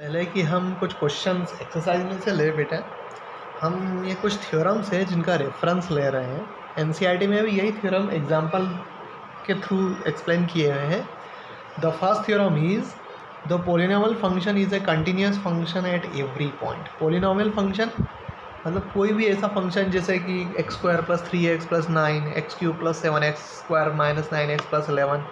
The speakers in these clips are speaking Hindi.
पहले कि हम कुछ क्वेश्चंस एक्सरसाइज में से ले बेटा, हम ये कुछ थ्योरम्स है जिनका रेफरेंस ले रहे हैं। एनसीईआरटी में भी यही थ्योरम एग्जांपल के थ्रू एक्सप्लेन किए हुए हैं। The first theorem is the polynomial function is a continuous function at every point. Polynomial function मतलब कोई भी ऐसा फंक्शन जैसे कि x square plus 3x plus 9, x cube plus 7x square minus 9x plus 11,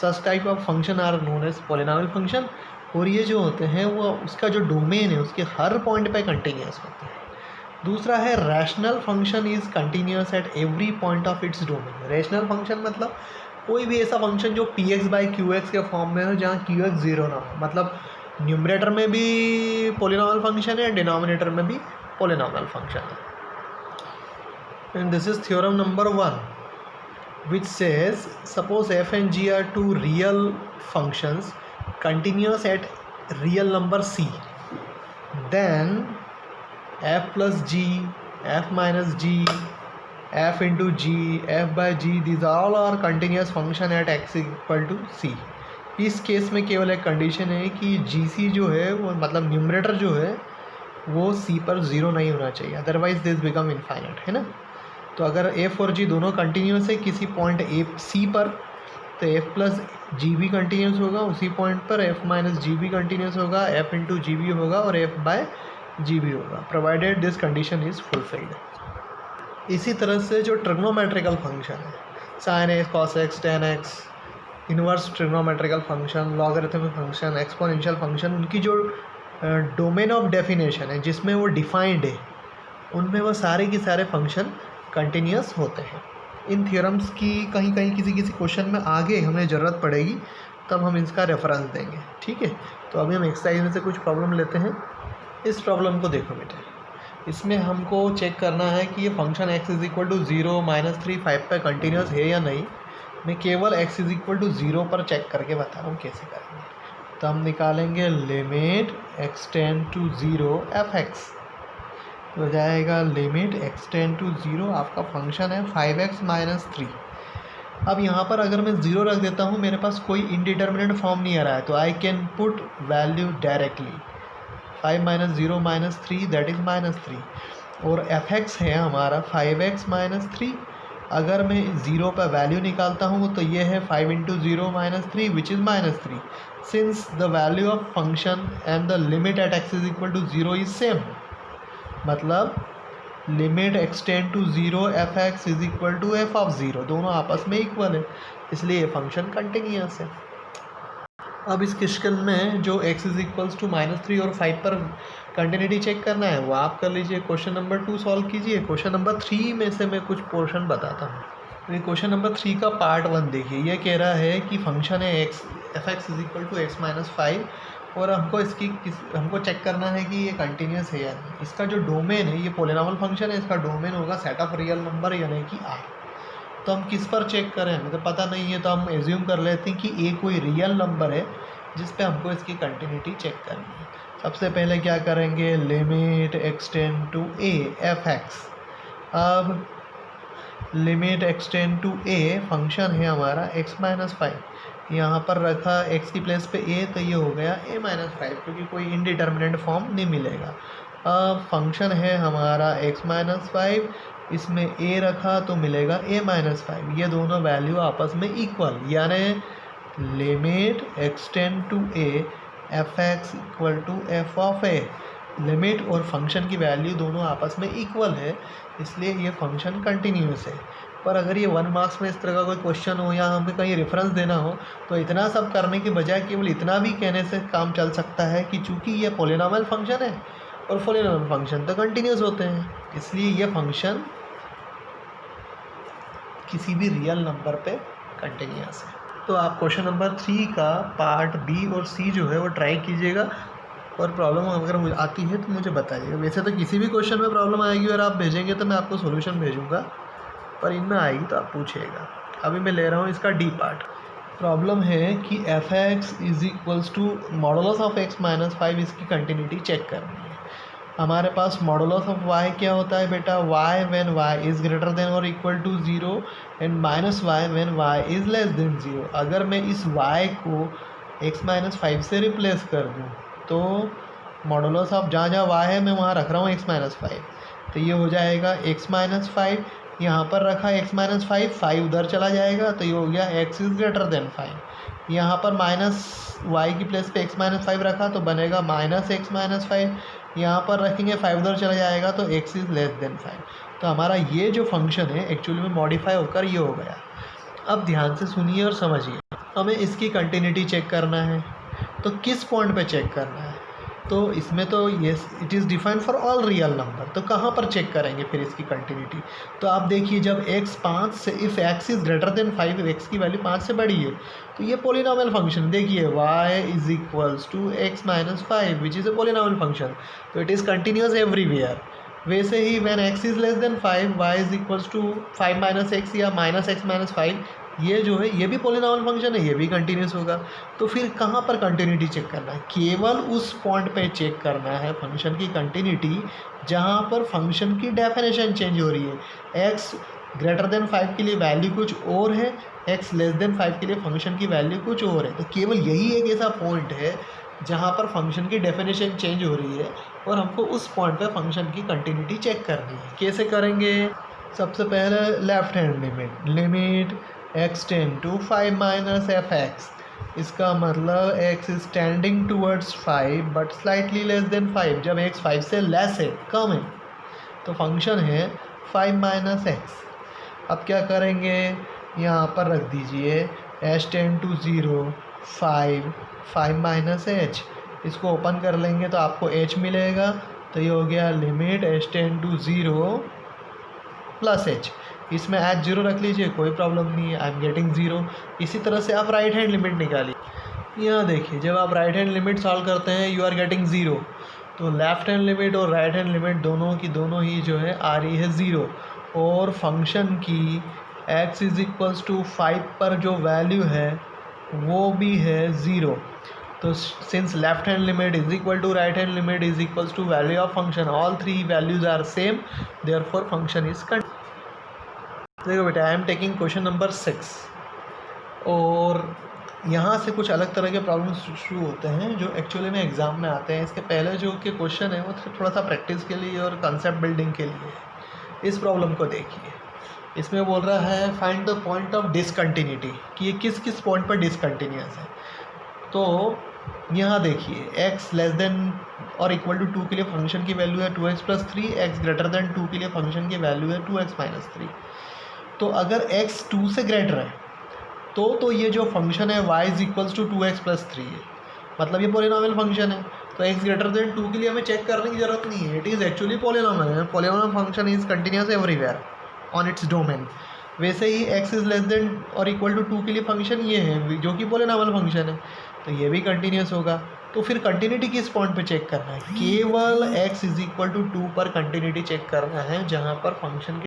such type of function are known as polynomial function. और ये जो होते हैं वो उसका जो डोमेन है उसके हर पॉइंट पे कंटिन्यूस होते हैं। दूसरा है rational function is continuous at every point of its domain. Rational function मतलब कोई भी ऐसा फंक्शन जो px बाई क्यू के फॉर्म में हो जहाँ क्यू ज़ीरो ना हो, मतलब न्यूमरेटर में भी पोलिनोमियल फंक्शन है, डिनोमिनेटर में भी पोलिनोमियल फंक्शन है। And this is theorem number 1 which says suppose f and g are two real functions continuous at real number c, then f plus g, f minus g, f into g, f by g, these all are continuous function at x equal to c। इस केस में केवल एक कंडीशन है कि जी सी जो है वो मतलब न्यूमरेटर जो है वो सी पर ज़ीरो नहीं होना चाहिए, अदरवाइज दिस बिकम इनफाइनाइट, है ना। तो अगर एफ और जी दोनों कंटिन्यूस है किसी पॉइंट ए सी पर, तो एफ प्लस जी भी कंटिन्यूस होगा उसी पॉइंट पर, एफ माइनस जी भी कंटिन्यूस होगा, एफ इंटू जी भी होगा और एफ बाय जी भी होगा, provided this condition is fulfilled. इसी तरह से जो ट्रिग्नोमेट्रिकल फंक्शन है, sine x, cos x, ten x, inverse trigonometrical function, logarithmic function, exponential function, उनकी जो डोमेन ऑफ डेफिनेशन है जिसमें वो डिफाइंड है, उनमें वो सारे के सारे फंक्शन कंटिन्यूस होते हैं। इन थ्योरम्स की कहीं कहीं किसी किसी क्वेश्चन में आगे हमें ज़रूरत पड़ेगी तब हम इसका रेफरेंस देंगे, ठीक है। तो अभी हम एक्सरसाइज में से कुछ प्रॉब्लम लेते हैं। इस प्रॉब्लम को देखो बेटा, इसमें हमको चेक करना है कि ये function x is equal to 0, -3, 5 पर कंटिन्यूस है या नहीं। मैं केवल x इज इक्वल टू 0 पर चेक करके बता रहा हूँ कैसे करेंगे। तो हम निकालेंगे limit x tend to 0 f(x), हो जाएगा लिमिट x टेंड टू 0, आपका फंक्शन है 5x माइनस 3। अब यहाँ पर अगर मैं 0 रख देता हूँ, मेरे पास कोई इनडिटर्मिनेट फॉर्म नहीं आ रहा है, तो I can put value directly 5 minus 0 minus 3 that is -3, और f(x) है हमारा 5x माइनस 3। अगर मैं 0 पर वैल्यू निकालता हूँ तो ये है 5 into 0 minus 3 which is -3। Since the value of function and the limit at x is equal to 0 is same, मतलब limit x tend to 0 f(x) is equal to f of 0, दोनों आपस में इक्वल है, इसलिए ये फंक्शन कंटिन्यूस है। अब इस क्वेश्चन में जो x इज इक्वल्स टू -3 और 5 पर कंटिन्यूटी चेक करना है वो आप कर लीजिए। क्वेश्चन नंबर 2 सॉल्व कीजिए। क्वेश्चन नंबर 3 में से मैं कुछ पोर्शन बताता हूँ। तो ये क्वेश्चन नंबर 3 का पार्ट 1 देखिए, ये कह रहा है कि फंक्शन है f(x) is equal to x minus 5, और हमको चेक करना है कि ये कंटिन्यूस है या नहीं। इसका जो डोमेन है, ये पोलिनोमियल फंक्शन है, इसका डोमेन होगा सेट ऑफ रियल नंबर यानी कि R। तो हम किस पर चेक करें, हमें तो पता नहीं है, तो हम एज्यूम कर लेते हैं कि A कोई रियल नंबर है जिस पे हमको इसकी कंटिन्यूटी चेक करनी है। सबसे पहले क्या करेंगे, limit x tend to a f(x). अब limit x tend to a function है हमारा x माइनस 5, यहाँ पर रखा x की प्लेस पे a, तो ये हो गया a माइनस 5, क्योंकि कोई इनडिटर्मिनेट फॉर्म नहीं मिलेगा। अब फंक्शन है हमारा x माइनस 5, इसमें a रखा तो मिलेगा a माइनस 5, ये दोनों वैल्यू आपस में इक्वल, यानी limit x tend to a f(x) equal to f of a। Limit और फंक्शन की वैल्यू दोनों आपस में इक्वल है, इसलिए ये फंक्शन कंटिन्यूस है। पर अगर ये 1 मार्क्स में इस तरह का कोई क्वेश्चन हो या हमें कहीं रेफरेंस देना हो, तो इतना सब करने के बजाय केवल इतना भी कहने से काम चल सकता है कि चूँकि ये पोलिनोमियल फंक्शन है और पोलिनोमियल फंक्शन तो कंटिन्यूस होते हैं, इसलिए ये फंक्शन किसी भी रियल नंबर पे कंटिन्यूस है। तो आप क्वेश्चन नंबर 3 का पार्ट बी और सी जो है वो ट्राई कीजिएगा, और प्रॉब्लम अगर आती है तो मुझे बताइएगा। वैसे तो किसी भी क्वेश्चन में प्रॉब्लम आएगी और आप भेजेंगे तो मैं आपको सॉल्यूशन भेजूँगा, पर इनमें आएगी तो आप पूछिएगा। अभी मैं ले रहा हूँ इसका डी पार्ट। प्रॉब्लम है कि f(x) is equals to modulus of x minus 5, इसकी कंटिन्यूटी चेक करनी है। हमारे पास मॉडुलस ऑफ y क्या होता है बेटा, y when y is greater than और equal to 0 and minus y when y is less than 0। अगर मैं इस y को x माइनस 5 से रिप्लेस कर दूँ तो मॉडुलस ऑफ जहाँ जहाँ y है मैं वहाँ रख रहा हूँ x माइनस 5, तो ये हो जाएगा x माइनस 5, यहाँ पर रखा x माइनस 5, 5 उधर चला जाएगा तो ये हो गया x इज़ ग्रेटर देन 5। यहाँ पर माइनस y की प्लेस पे x माइनस 5 रखा तो बनेगा माइनस x माइनस 5, यहाँ पर रखेंगे 5 उधर चला जाएगा तो x इज़ लेस देन 5। तो हमारा ये जो फंक्शन है एक्चुअली में मॉडिफाई होकर ये हो गया। अब ध्यान से सुनिए और समझिए, हमें इसकी कंटिन्यूटी चेक करना है, तो किस पॉइंट पे चेक करना है? तो इसमें तो ये it is defined for all real number, तो कहाँ पर चेक करेंगे फिर इसकी कंटिन्यूटी? तो आप देखिए जब x 5 से, if x is greater than 5, x की वैल्यू 5 से बड़ी है तो ये पोलिनोमियल फंक्शन, देखिए y is equals to x minus 5 which is a polynomial function, तो इट इज़ कंटिन्यूस एवरीवेयर। वैसे ही when x is less than 5, y is equals to 5 minus x या माइनस x माइनस 5, ये जो है ये भी पोलिनोमियल फंक्शन है, ये भी कंटिन्यूस होगा। तो फिर कहाँ पर कंटिन्यूटी चेक करना है? केवल उस पॉइंट पे चेक करना है फंक्शन की कंटिन्यूटी जहाँ पर फंक्शन की डेफिनेशन चेंज हो रही है। x ग्रेटर देन 5 के लिए वैल्यू कुछ और है, x लेस देन 5 के लिए फंक्शन की वैल्यू कुछ और है। तो केवल यही एक ऐसा पॉइंट है जहाँ पर फंक्शन की डेफिनेशन चेंज हो रही है और हमको उस पॉइंट पे फंक्शन की कंटिन्यूटी चेक करनी है। कैसे करेंगे? सबसे पहले left hand limit x tend to 5 minus fx, इसका मतलब x is tending towards 5 but slightly less than 5। जब x 5 से लेस है, कम है, तो फंक्शन है 5 माइनस x। अब क्या करेंगे? यहाँ पर रख दीजिए h tend to 0 5 minus h, इसको ओपन कर लेंगे तो आपको h मिलेगा, तो ये हो गया limit h tend to 0 plus h। इसमें h 0 रख लीजिए, कोई प्रॉब्लम नहीं है, आई एम गेटिंग 0। इसी तरह से आप राइट हैंड लिमिट निकालिए। यहाँ देखिए जब आप राइट हैंड लिमिट सॉल्व करते हैं यू आर गेटिंग 0, तो लेफ्ट हैंड लिमिट और राइट हैंड लिमिट दोनों की दोनों ही जो है आ रही है 0, और फंक्शन की x इज इक्वल्स टू 5 पर जो वैल्यू है वो भी है 0। तो since left hand limit is equal to right hand limit is equals to value of function, all three values are same, therefore function is continuous. देखो बेटा, I am taking question number 6, और यहाँ से कुछ अलग तरह के प्रॉब्लम्स शुरू होते हैं जो एक्चुअली में एग्ज़ाम में आते हैं। इसके पहले जो कि क्वेश्चन है वो थोड़ा सा प्रैक्टिस के लिए और कंसेप्ट बिल्डिंग के लिए है। इस प्रॉब्लम को देखिए, इसमें बोल रहा है find the point of discontinuity, कि ये किस किस पॉइंट पर डिसकंटिन्यूअस है। तो यहाँ देखिए x लेस देन और इक्वल टू 2 के लिए फंक्शन की वैल्यू है 2x plus 3, x greater than 2 के लिए फंक्शन की वैल्यू है 2x माइनस 3। तो अगर x 2 से ग्रेटर है तो ये जो फंक्शन है y is equals to 2x plus 3 है, मतलब ये पोलिनोमियल फंक्शन है। तो x ग्रेटर देन 2 के लिए हमें चेक करने की ज़रूरत नहीं है, it is actually polynomial. Polynomial function is continuous everywhere on its domain. वैसे ही x इज़ लेस देन और इक्वल टू 2 के लिए फंक्शन ये है जो कि पोलिनोमियल फंक्शन है, तो ये भी कंटिन्यूअस होगा। तो फिर कंटिन्यूटी किस पॉइंट पे चेक करना है? केवल x इज इक्वल टू 2 पर कंटिन्यूटी चेक करना है, जहाँ पर फंक्शन